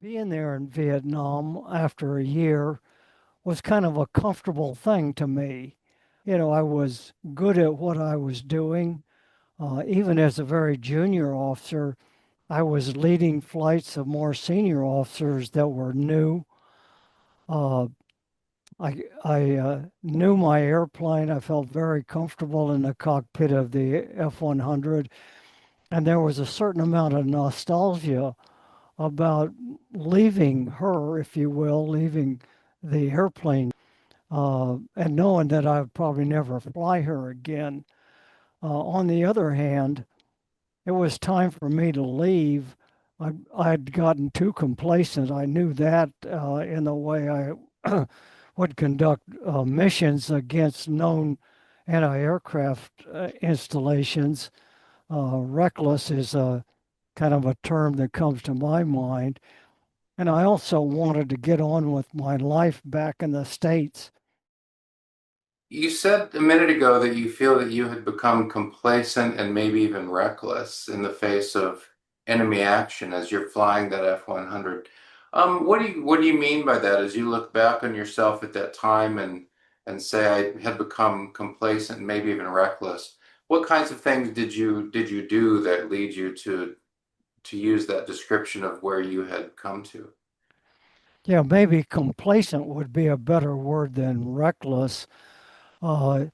Being there in Vietnam after a year was kind of a comfortable thing to me. I was good at what I was doing. Even as a very junior officer, I was leading flights of more senior officers that were new. Uh, I knew my airplane. I felt very comfortable in the cockpit of the F-100, and there was a certain amount of nostalgia about leaving her, if you will, leaving the airplane, and knowing that I would probably never fly her again. On the other hand, it was time for me to leave. I'd gotten too complacent. I knew that in the way I would conduct missions against known anti-aircraft installations. Reckless is a kind of a term that comes to my mind. And I also wanted to get on with my life back in the States. You said a minute ago that you feel that you had become complacent and maybe even reckless in the face of enemy action as you're flying that F-100. What do you mean by that as you look back on yourself at that time and say I had become complacent and maybe even reckless? What kinds of things did you do that lead you to use that description of where you had come to? Yeah, maybe complacent would be a better word than reckless. Uh,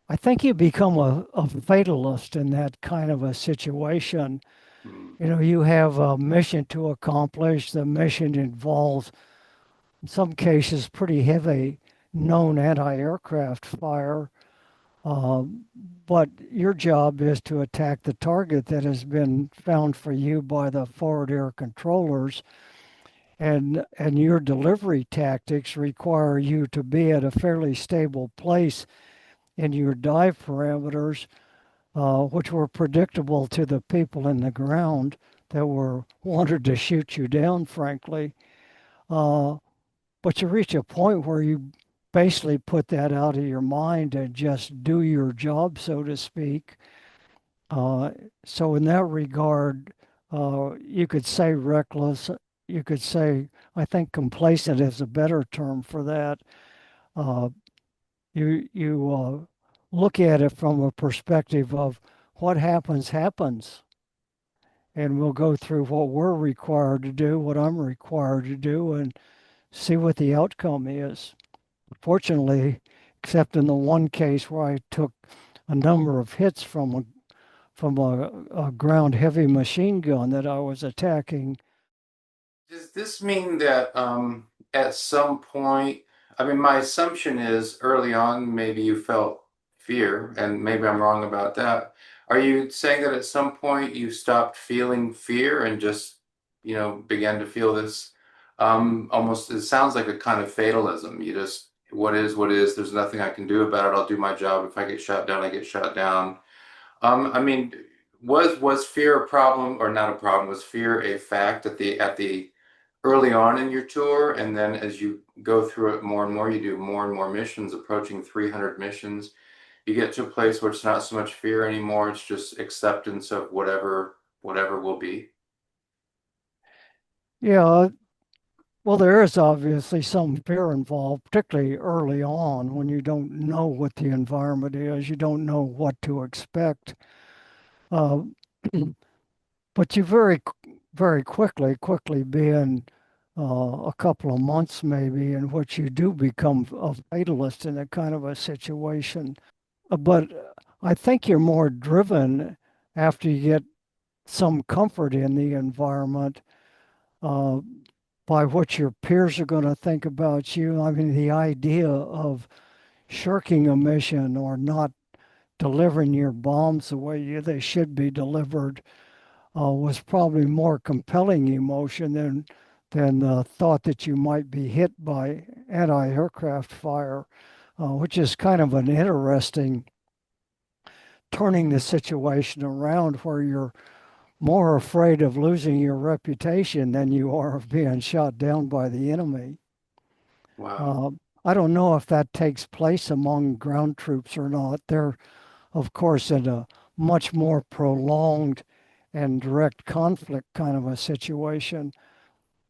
I think you become a fatalist in that kind of a situation. Hmm. You have a mission to accomplish. The mission involves, in some cases, pretty heavy known anti-aircraft fire. Um, but your job is to attack the target that has been found for you by the forward air controllers, and your delivery tactics require you to be at a fairly stable place in your dive parameters, which were predictable to the people in the ground that were wanted to shoot you down, frankly. Uh, but you reach a point where you basically put that out of your mind and just do your job, so to speak. Uh, so in that regard, you could say reckless. You could say, I think complacent is a better term for that. Uh, you look at it from a perspective of what happens happens, and we'll go through what we're required to do, what I'm required to do, and see what the outcome is. Fortunately, except in the one case where I took a number of hits from a ground heavy machine gun that I was attacking. Does this mean that at some point, I mean, my assumption is early on, maybe you felt fear, and maybe I'm wrong about that. Are you saying that at some point you stopped feeling fear and just, began to feel this almost, it sounds like a kind of fatalism. You just, what is, there's nothing I can do about it. I'll do my job. If I get shot down, I get shot down. I mean, was fear a problem or not a problem? Was fear a fact at the early on in your tour, and then as you go through it more and more, you do more and more missions, approaching 300 missions. You get to a place where it's not so much fear anymore, it's just acceptance of whatever will be. Yeah, well, there is obviously some fear involved, particularly early on when you don't know what the environment is, you don't know what to expect. Uh, but you very quickly being a couple of months maybe in which you do become a fatalist in a kind of a situation. But I think you're more driven after you get some comfort in the environment uh, by what your peers are going to think about you. I mean, the idea of shirking a mission or not delivering your bombs the way they should be delivered was probably more compelling emotion than the thought that you might be hit by anti-aircraft fire, which is kind of an interesting turning the situation around where you're more afraid of losing your reputation than you are of being shot down by the enemy. Wow. Uh, I don't know if that takes place among ground troops or not. They're, of course, in a much more prolonged and direct conflict kind of a situation.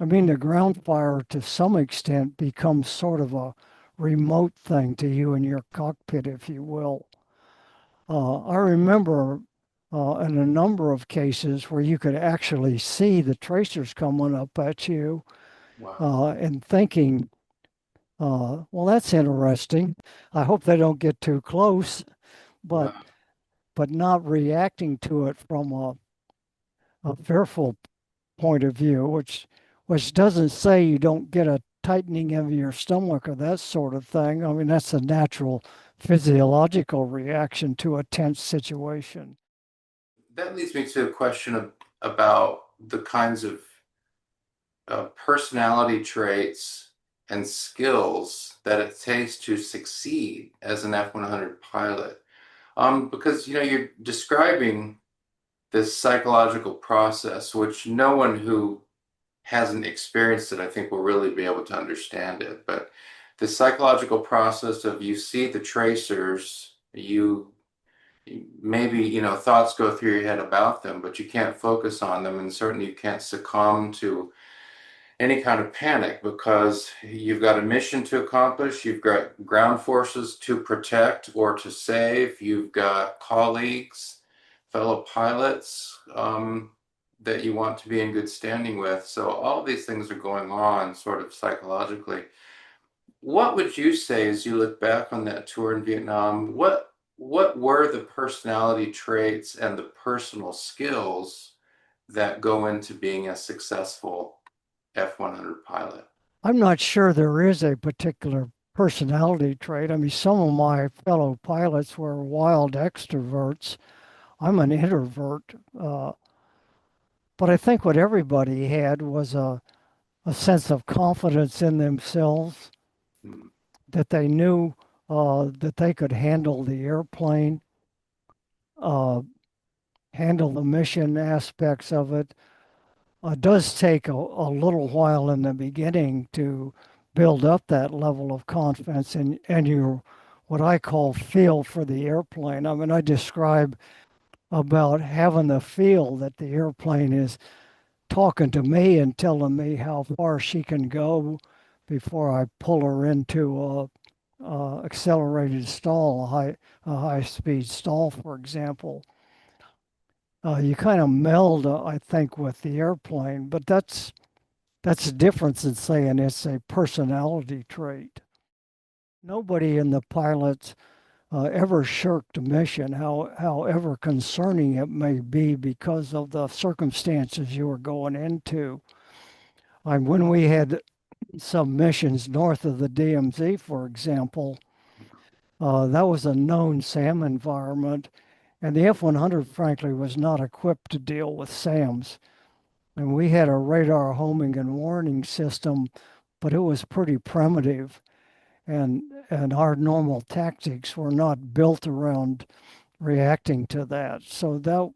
I mean, the ground fire to some extent becomes sort of a remote thing to you in your cockpit, if you will. I remember in a number of cases where you could actually see the tracers coming up at you Wow. and thinking, well, that's interesting. I hope they don't get too close, but Wow. not reacting to it from a fearful point of view, which doesn't say you don't get a tightening of your stomach or that sort of thing. I mean, that's a natural physiological reaction to a tense situation. That leads me to a question about the kinds of personality traits and skills that it takes to succeed as an F-100 pilot. Because you're describing this psychological process, which no one who hasn't experienced it, I think, will really be able to understand it. But the psychological process of you see the tracers, you maybe, thoughts go through your head about them, but you can't focus on them, and certainly you can't succumb to any kind of panic because you've got a mission to accomplish, you've got ground forces to protect or to save, you've got colleagues, fellow pilots that you want to be in good standing with. So all of these things are going on sort of psychologically. What would you say as you look back on that tour in Vietnam? What were the personality traits and the personal skills that go into being a successful F-100 pilot? I'm not sure there is a particular personality trait. I mean, some of my fellow pilots were wild extroverts. I'm an introvert. But I think what everybody had was a sense of confidence in themselves, Hmm. that they knew that they could handle the airplane, uh, handle the mission aspects of it. It does take a little while in the beginning to build up that level of confidence and your what I call feel for the airplane. I mean, I describe about having the feel that the airplane is talking to me and telling me how far she can go before I pull her into a accelerated stall, a high speed stall, for example. You kind of meld, I think, with the airplane, but that's different than saying it's a personality trait. Nobody in the pilots ever shirked a mission, however concerning it may be, because of the circumstances you were going into. When we had some missions north of the DMZ, for example, that was a known SAM environment, and the F-100, frankly, was not equipped to deal with SAMs. And we had a radar homing and warning system, but it was pretty primitive, and our normal tactics were not built around reacting to that. So that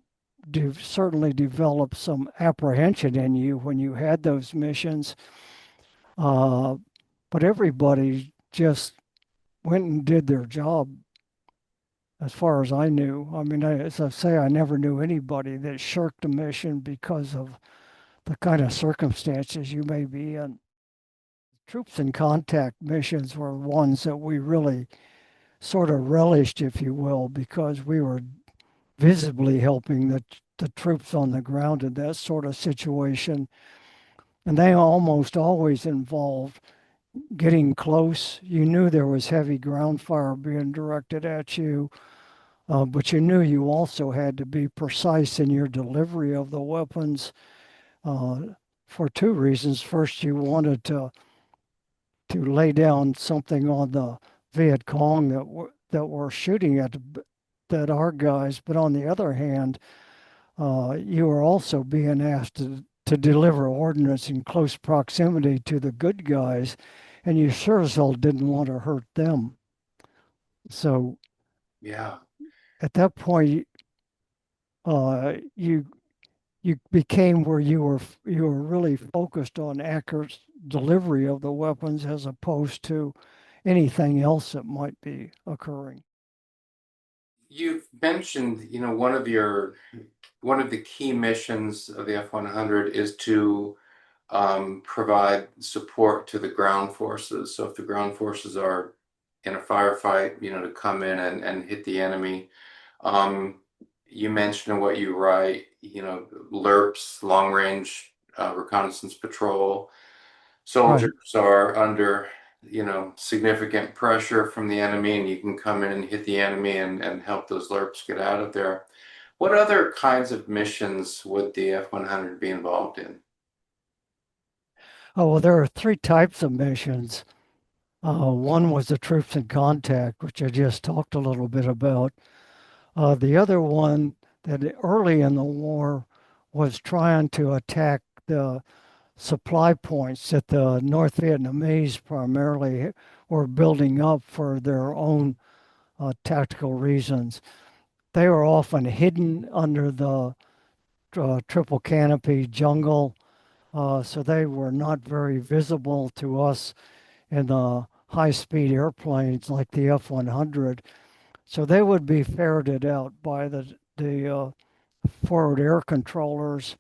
certainly developed some apprehension in you when you had those missions. Uh, but everybody just went and did their job as far as I knew. I mean, as I say, I never knew anybody that shirked a mission because of the kind of circumstances you may be in. Troops in contact missions were ones that we really sort of relished, if you will, because we were visibly helping the troops on the ground in that sort of situation. And they almost always involved getting close. You knew there was heavy ground fire being directed at you, but you knew you also had to be precise in your delivery of the weapons uh, for two reasons. First, you wanted to lay down something on the Viet Cong that were shooting at that our guys, but on the other hand, you were also being asked to deliver ordnance in close proximity to the good guys, and you sure as hell didn't want to hurt them. So Yeah. at that point, you became where you were really focused on accurate delivery of the weapons as opposed to anything else that might be occurring. You've mentioned, one of the key missions of the F-100 is to provide support to the ground forces. So if the ground forces are in a firefight, to come in and hit the enemy. Um, you mentioned in what you write, LRPs, long range reconnaissance patrol. Right. Soldiers are under, significant pressure from the enemy, and you can come in and hit the enemy and help those LRPs get out of there. What other kinds of missions would the F-100 be involved in? Oh, well, there are three types of missions. One was the troops in contact, which I just talked a little bit about. The other one that early in the war was trying to attack the supply points that the North Vietnamese primarily were building up for their own tactical reasons. They were often hidden under the triple canopy jungle, so they were not very visible to us in the high speed airplanes like the F-100. So they would be ferreted out by the forward air controllers,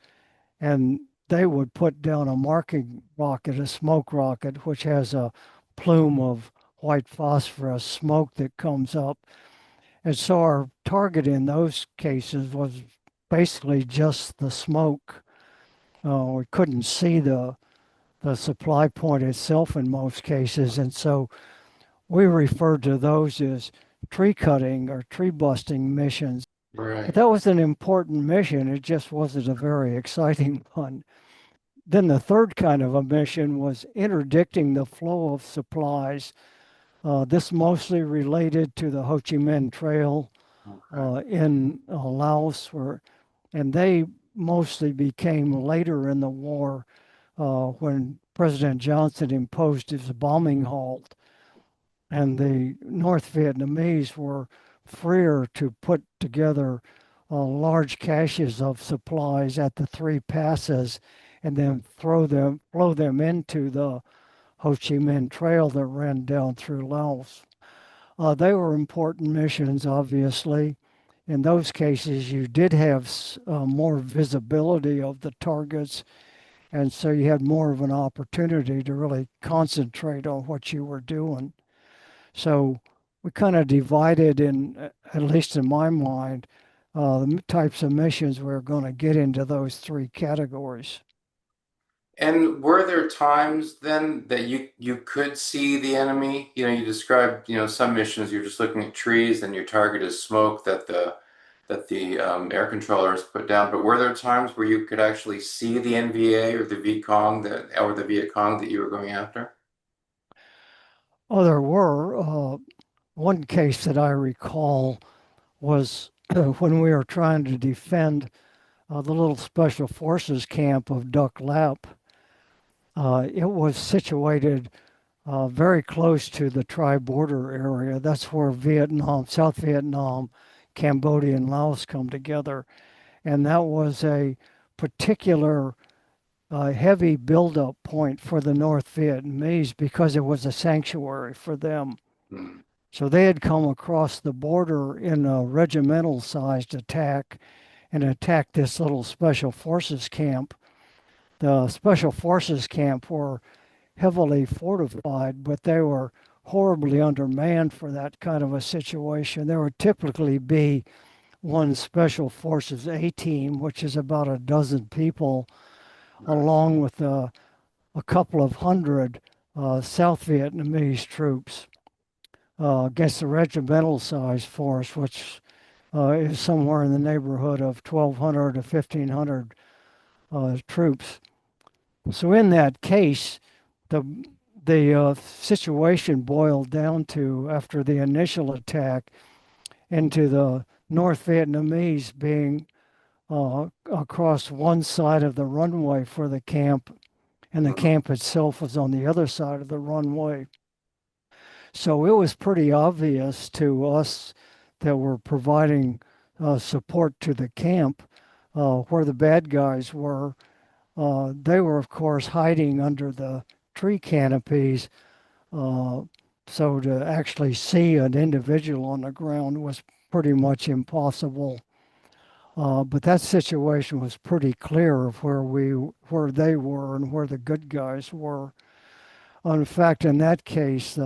and they would put down a marking rocket, a smoke rocket, which has a plume of white phosphorus smoke that comes up. And so our target in those cases was basically just the smoke. We couldn't see the supply point itself in most cases. And so we referred to those as tree cutting or tree busting missions. But Right. that was an important mission. It just wasn't a very exciting one. Then the third kind of a mission was interdicting the flow of supplies. This mostly related to the Ho Chi Minh Trail Okay. in Laos, and they mostly became later in the war when President Johnson imposed his bombing halt, and the North Vietnamese were freer to put together large caches of supplies at the three passes and then flow them into the Ho Chi Minh Trail that ran down through Laos. They were important missions, obviously. In those cases, you did have more visibility of the targets, and so you had more of an opportunity to really concentrate on what you were doing. So we kind of divided in, at least in my mind, the types of missions we're going to get into those three categories. And were there times then that you could see the enemy? You described, some missions you're just looking at trees and your target is smoke that the air controllers put down. But were there times where you could actually see the NVA or the Viet Cong that you were going after? Oh, there were. One case that I recall was when we were trying to defend the little special forces camp of Duck Lap. It was situated very close to the tri-border area. That's where Vietnam, South Vietnam, Cambodia, and Laos come together. And that was a particular heavy buildup point for the North Vietnamese because it was a sanctuary for them. Hmm. So they had come across the border in a regimental sized attack and attacked this little special forces camp. The special forces camp were heavily fortified, but they were horribly undermanned for that kind of a situation. There would typically be one special forces A team, which is about a dozen people, Right. along with a couple of hundred South Vietnamese troops against the regimental size force, which is somewhere in the neighborhood of 1,200 to 1,500 troops. So in that case, the the situation boiled down to after the initial attack into the North Vietnamese being across one side of the runway for the camp, and the Mhm. camp itself was on the other side of the runway. So it was pretty obvious to us that we're providing support to the camp where the bad guys were. They were, of course, hiding under the tree canopies. Uh, so to actually see an individual on the ground was pretty much impossible. But that situation was pretty clear of where they were and where the good guys were. In fact, in that case,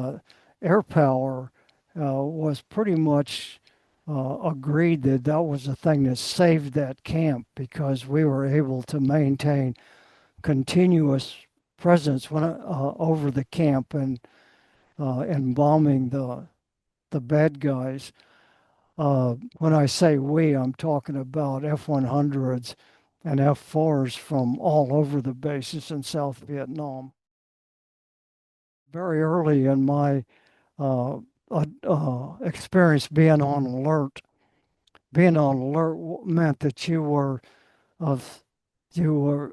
air power was pretty much agreed that that was the thing that saved that camp because we were able to maintain continuous presence over the camp and bombing the bad guys. When I say we, I'm talking about F-100s and F-4s from all over the bases in South Vietnam. Very early in my experience being on alert meant that of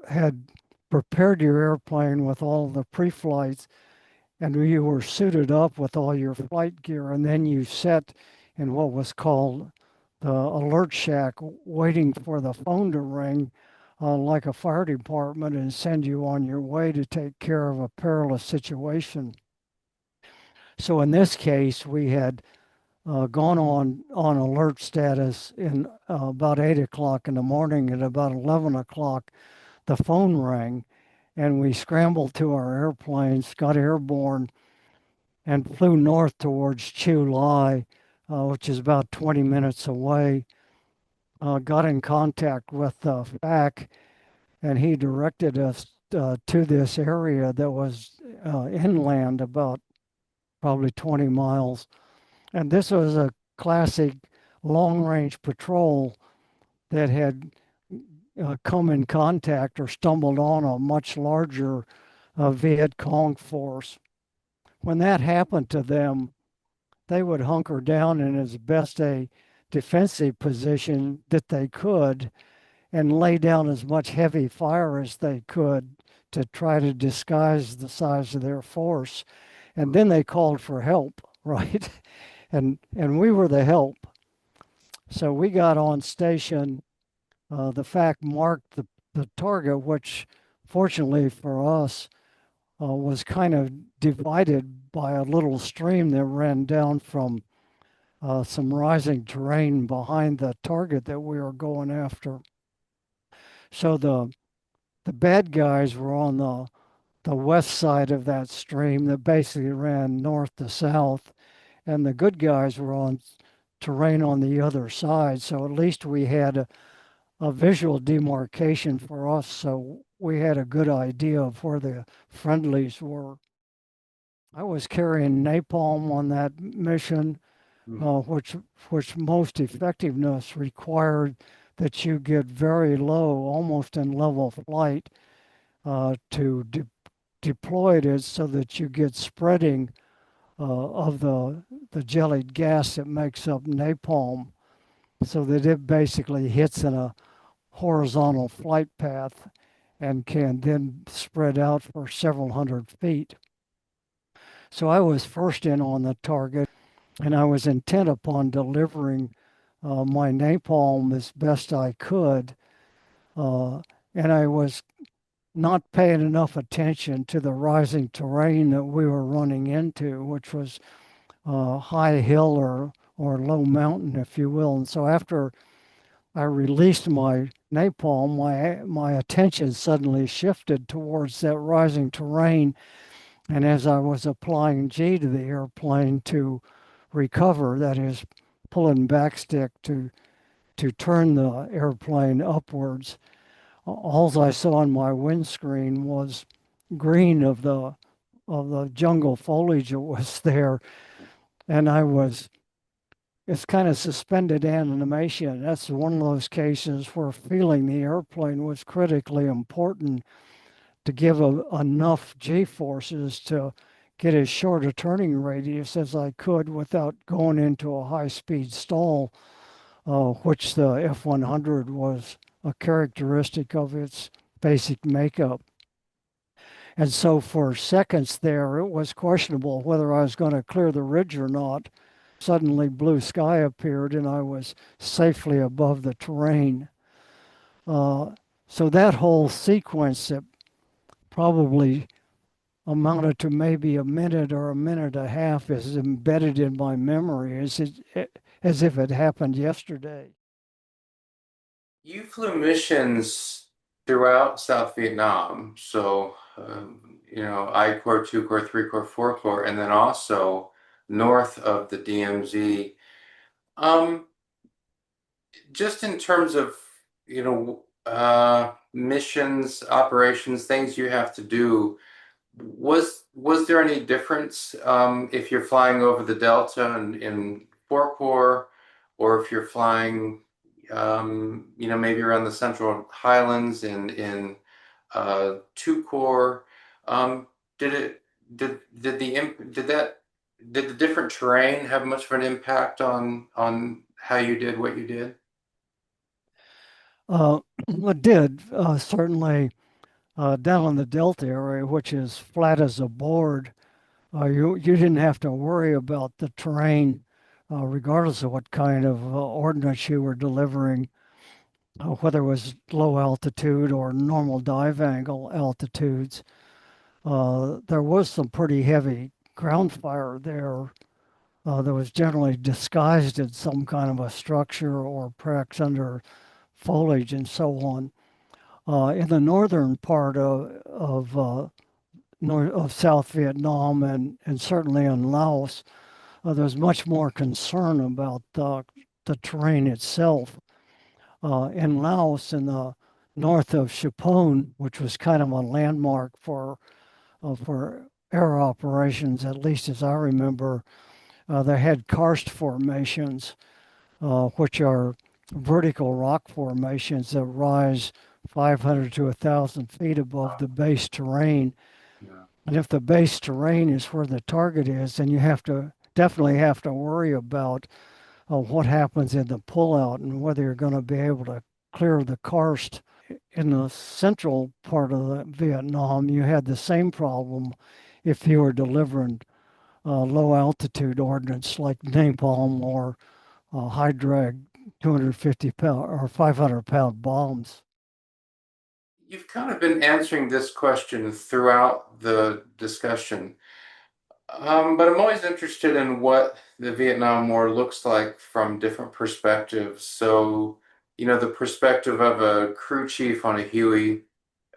had prepared your airplane with all the pre-flights and you were suited up with all your flight gear, and then you sat in what was called the alert shack, waiting for the phone to ring, like a fire department, and send you on your way to take care of a perilous situation. So in this case, we had gone on alert status in about 8 o'clock in the morning. At about 11 o'clock, the phone rang, and we scrambled to our airplanes, got airborne, and flew north towards Chu Lai, which is about 20 minutes away. Got in contact with FAC, and he directed us to this area that was inland about probably 20 miles. And this was a classic long range patrol that had come in contact or stumbled on a much larger Viet Cong force. When that happened to them, they would hunker down in as best a defensive position that they could and lay down as much heavy fire as they could to try to disguise the size of their force. And then they called for help, right? And we were the help. So we got on station. The fact marked the target, which fortunately for us was kind of divided by a little stream that ran down from some rising terrain behind the target that we were going after. So the bad guys were on the west side of that stream that basically ran north to south, and the good guys were on terrain on the other side. So at least we had a visual demarcation for us, so we had a good idea of where the friendlies were. I was carrying napalm on that mission, which most effectiveness required that you get very low, almost in level flight, to deploy it so that you get spreading of the jellied gas that makes up napalm, so that it basically hits in a horizontal flight path and can then spread out for several hundred feet. So I was first in on the target, and I was intent upon delivering my napalm as best I could. Uh, and I was not paying enough attention to the rising terrain that we were running into, which was high hill or low mountain, if you will. And so after I released my napalm, my attention suddenly shifted towards that rising terrain. And as I was applying G to the airplane to recover, that is, pulling backstick to turn the airplane upwards, all I saw on my windscreen was green of the jungle foliage that was there, and it's kind of suspended animation. That's one of those cases where feeling the airplane was critically important to give enough G forces to get as short a turning radius as I could without going into a high speed stall, which the F-100 was a characteristic of its basic makeup. And so for seconds there, it was questionable whether I was going to clear the ridge or not. Suddenly, blue sky appeared and I was safely above the terrain. Uh, so that whole sequence that probably amounted to maybe a minute or a minute and a half is embedded in my memory as if it happened yesterday. You flew missions throughout South Vietnam, so I Corps, 2 Corps, 3 Corps, 4 Corps, and then also north of the DMZ. Um, just in terms of missions, operations, things you have to do. Was there any difference if you're flying over the Delta in 4 Corps, or if you're flying, maybe around the Central Highlands in 2 Corps? Um, did it did the imp- did the different terrain have much of an impact on how you did what you did? It did certainly down in the Delta area, which is flat as a board. You didn't have to worry about the terrain, regardless of what kind of ordnance you were delivering, whether it was low altitude or normal dive angle altitudes. There was some pretty heavy ground fire there that was generally disguised in some kind of a structure or perhaps under foliage and so on. In the northern part of South Vietnam and certainly in Laos, there's much more concern about the terrain itself. In Laos, in the north of Chapone, which was kind of a landmark for air operations, at least as I remember, they had karst formations, which are vertical rock formations that rise 500 to 1,000 feet above the base terrain. Yeah. And if the base terrain is where the target is, then you have to definitely have to worry about what happens in the pullout and whether you're going to be able to clear the karst. In the central part of Vietnam, you had the same problem if you were delivering low altitude ordnance like napalm or high drag 250 pound or 500-pound bombs. You've kind of been answering this question throughout the discussion. But I'm always interested in what the Vietnam War looks like from different perspectives. So, the perspective of a crew chief on a Huey,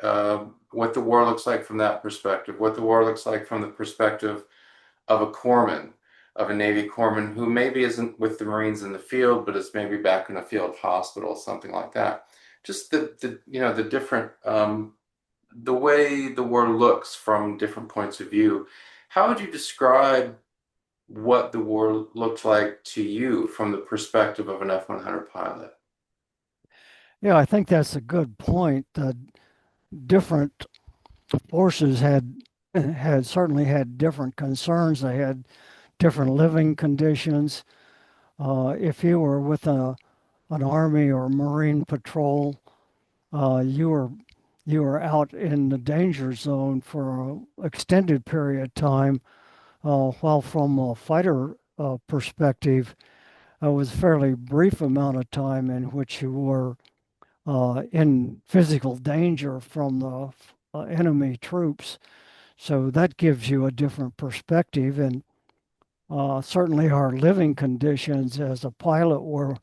what the war looks like from that perspective, what the war looks like from the perspective of a corpsman, of a Navy corpsman who maybe isn't with the Marines in the field, but is maybe back in a field hospital, something like that. Just the different the way the war looks from different points of view. How would you describe what the war looked like to you from the perspective of an F-100 pilot? Yeah, I think that's a good point. Different forces had certainly had different concerns. They had different living conditions. If you were with an army or marine patrol, uh, you were you were out in the danger zone for an extended period of time. While from a fighter perspective, it was a fairly brief amount of time in which you were in physical danger from the enemy troops. So that gives you a different perspective. And certainly our living conditions as a pilot were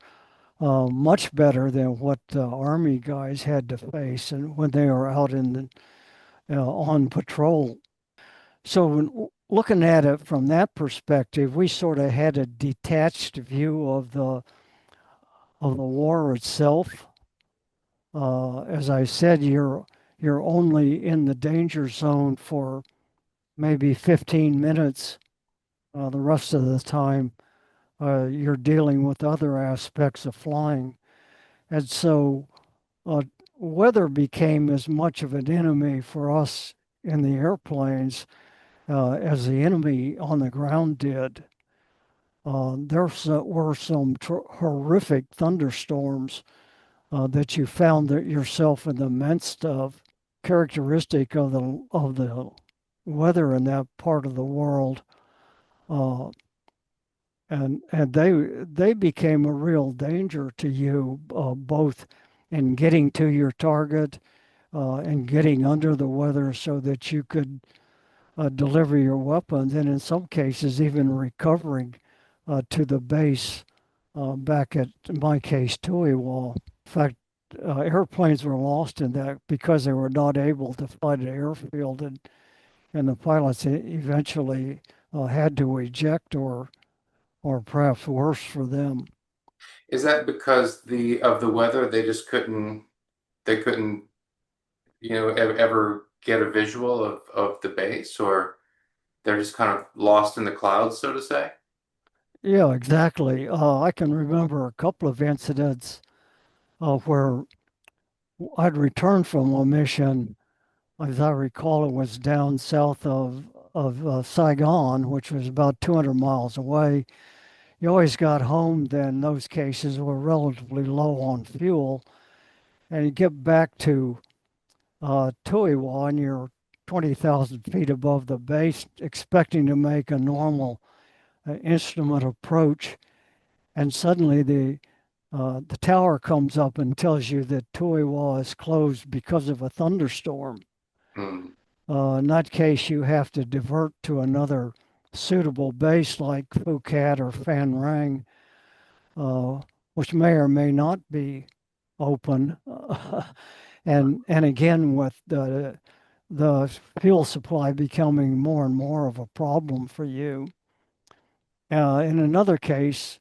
much better than what the Army guys had to face and when they were out on patrol. So when looking at it from that perspective, we sort of had a detached view of the war itself. As I said, you're only in the danger zone for maybe 15 minutes. The rest of the time, you're dealing with other aspects of flying. And so uh, weather became as much of an enemy for us in the airplanes as the enemy on the ground did. Were some horrific thunderstorms that you found that yourself in the midst of, characteristic of the weather in that part of the world. Uh, and they became a real danger to you, both in getting to your target and getting under the weather so that you could deliver your weapons, and in some cases even recovering to the base back at, in my case, Tuiwal. In fact, airplanes were lost in that because they were not able to find an airfield, and the pilots eventually had to eject, or perhaps worse for them. Is that because the weather? They just couldn't ever get a visual of the base, or they're just kind of lost in the clouds, so to say? Yeah, exactly. I can remember a couple of incidents where I'd returned from a mission. As I recall, it was down south of Saigon, which was about 200 miles away. You always got home then. Those cases were relatively low on fuel, and you get back to Tuiwa, and you're 20,000 feet above the base, expecting to make a normal instrument approach, and suddenly the tower comes up and tells you that Tuiwa is closed because of a thunderstorm. Hmm. In that case, you have to divert to another suitable base like Phuket or Phan Rang, uh, which may or may not be open. And again, with the fuel supply becoming more and more of a problem for you. In another case,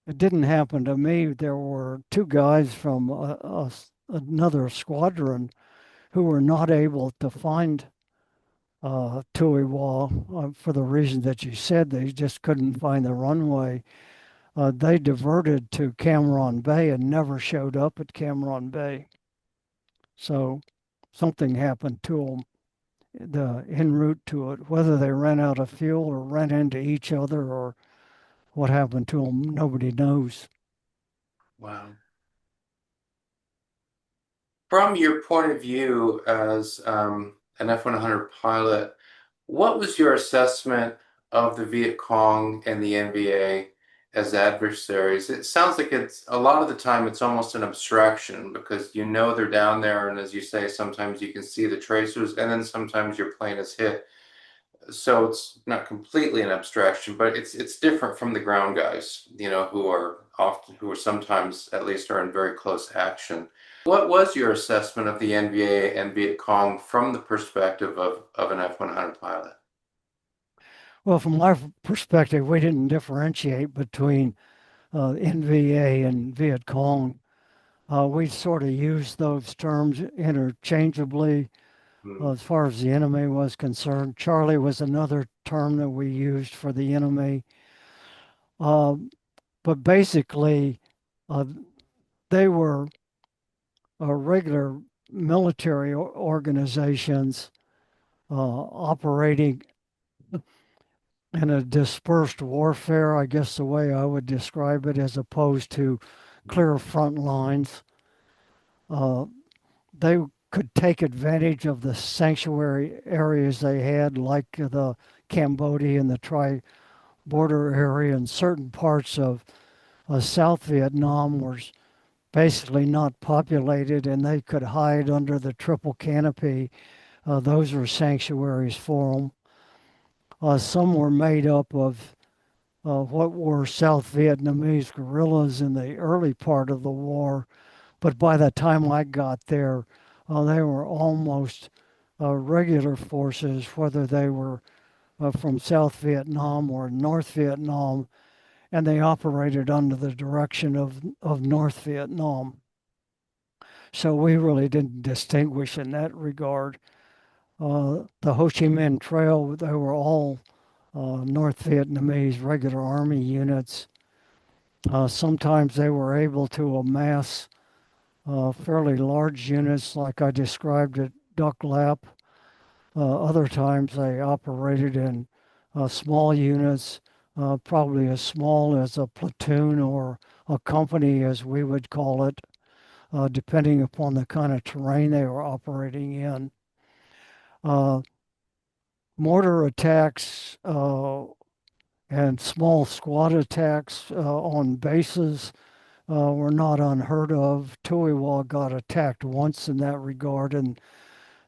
it didn't happen to me. There were two guys from another squadron who were not able to find Tuiwa for the reason that you said. They just couldn't find the runway. They diverted to Cameron Bay and never showed up at Cameron Bay. So something happened to them the en route to it. Whether they ran out of fuel or ran into each other or what happened to them, nobody knows. Wow. From your point of view as an F-100 pilot, what was your assessment of the Viet Cong and the NVA as adversaries? It sounds like it's a lot of the time it's almost an abstraction because you know they're down there, and as you say, sometimes you can see the tracers, and then sometimes your plane is hit. So it's not completely an abstraction, but it's different from the ground guys, who are sometimes at least are in very close action. What was your assessment of the NVA and Viet Cong from the perspective of an F-100 pilot? Well, from my perspective, we didn't differentiate between NVA and Viet Cong. We sort of used those terms interchangeably Hmm. as far as the enemy was concerned. Charlie was another term that we used for the enemy. Uh, but basically, uh, they were regular military organizations operating in a dispersed warfare, I guess the way I would describe it, as opposed to clear front lines. Uh, they could take advantage of the sanctuary areas they had, like the Cambodia and the tri-border area, and certain parts of South Vietnam were basically not populated, and they could hide under the triple canopy. Those were sanctuaries for them. Some were made up of what were South Vietnamese guerrillas in the early part of the war, but by the time I got there, they were almost regular forces, whether they were from South Vietnam or North Vietnam, and they operated under the direction of North Vietnam. So we really didn't distinguish in that regard. The Ho Chi Minh Trail, they were all North Vietnamese regular army units. Sometimes they were able to amass fairly large units, like I described at Duck Lap. Other times they operated in small units, probably as small as a platoon or a company, as we would call it, depending upon the kind of terrain they were operating in. Uh, Mortar attacks and small squad attacks on bases were not unheard of. Tuiwa got attacked once in that regard, and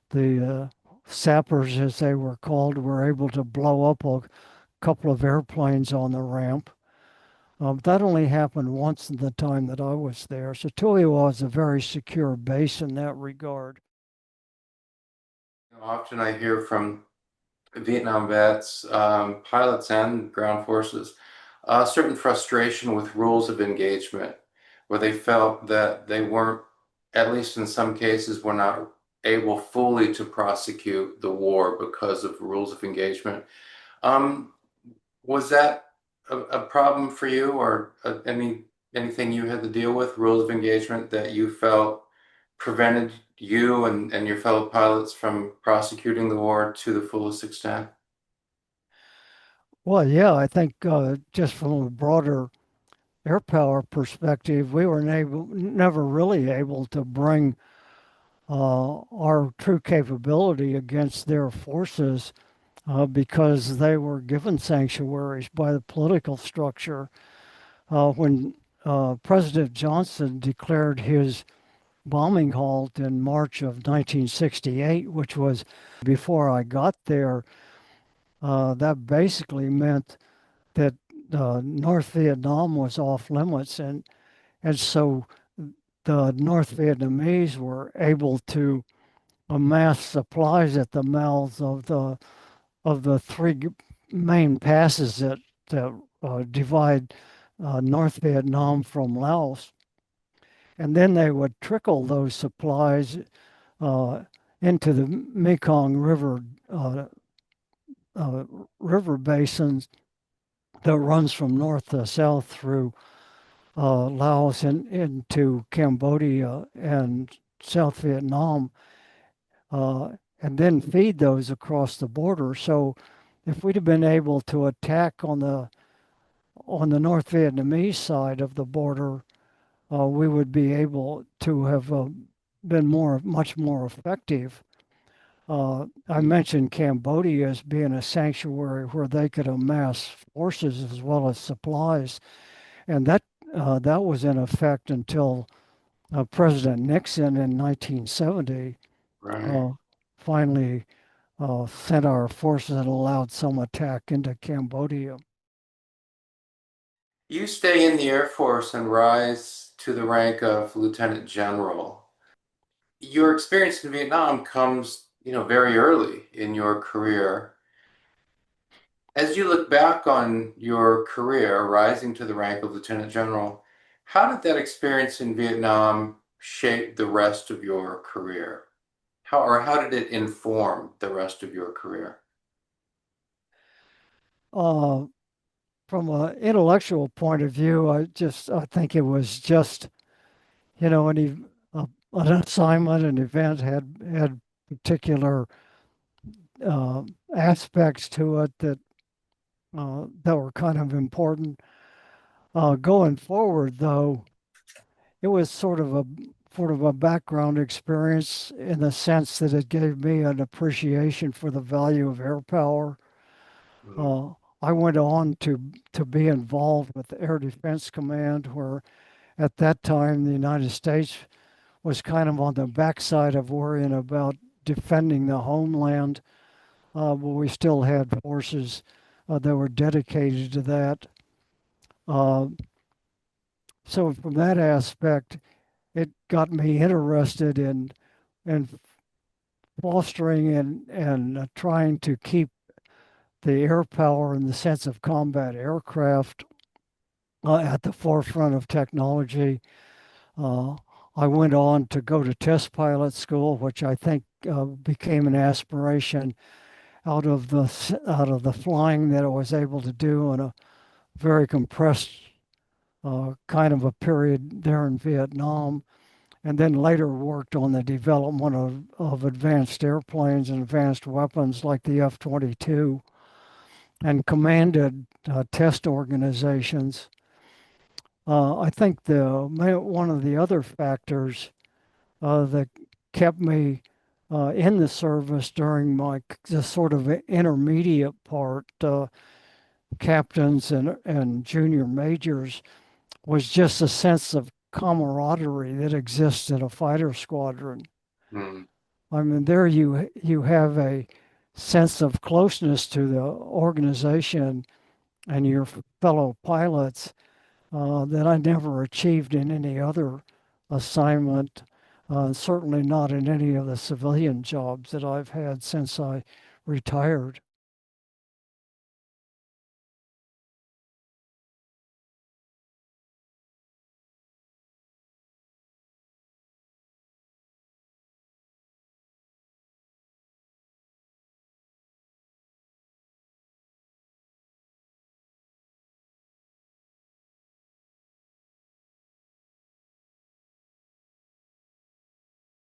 the sappers, as they were called, were able to blow up a couple of airplanes on the ramp. That only happened once in the time that I was there. So Tui was a very secure base in that regard. Often I hear from Vietnam vets, pilots, and ground forces, a certain frustration with rules of engagement, where they felt that they weren't, at least in some cases, were not able fully to prosecute the war because of rules of engagement. Um, was that a problem for you, or anything you had to deal with, rules of engagement that you felt prevented you and your fellow pilots from prosecuting the war to the fullest extent? Well, yeah, I think just from a broader air power perspective, we were never really able to bring our true capability against their forces because they were given sanctuaries by the political structure. When President Johnson declared his bombing halt in March of 1968, which was before I got there, that basically meant that North Vietnam was off limits, and so the North Vietnamese were able to amass supplies at the mouths of the three main passes that divide North Vietnam from Laos, and then they would trickle those supplies uh, into the Mekong River uh, uh, river basins that runs from north to south through Laos and into Cambodia and South Vietnam, uh, and then feed those across the border. So, if we'd have been able to attack on the North Vietnamese side of the border, we would be able to have been much more effective. I mentioned Cambodia as being a sanctuary where they could amass forces as well as supplies, and that was in effect until President Nixon in 1970 Right. uh, finally sent our forces and allowed some attack into Cambodia. You stay in the Air Force and rise to the rank of Lieutenant General. Your experience in Vietnam comes, very early in your career. As you look back on your career, rising to the rank of Lieutenant General, how did that experience in Vietnam shape the rest of your career? How did it inform the rest of your career? Uh, from an intellectual point of view, I think it was just an assignment, an event had particular uh, aspects to it that were kind of important. Going forward, though, it was sort of a background experience in the sense that it gave me an appreciation for the value of air power. Mm, Uh, I went on to be involved with the Air Defense Command, where at that time the United States was kind of on the backside of worrying about defending the homeland, but we still had forces that were dedicated to that. Uh, so from that aspect, it got me interested in fostering and trying to keep the air power in the sense of combat aircraft at the forefront of technology. Uh, I went on to go to test pilot school, which I think became an aspiration out of the flying that I was able to do in a very compressed kind of a period there in Vietnam, and then later worked on the development of advanced airplanes and advanced weapons like the F-22, and commanded test organizations. I think one of the other factors that kept me in the service during my the sort of intermediate part, captains and junior majors, was just a sense of camaraderie that exists in a fighter squadron. mm, I mean, you have a sense of closeness to the organization and your fellow pilots, that I never achieved in any other assignment, certainly not in any of the civilian jobs that I've had since I retired.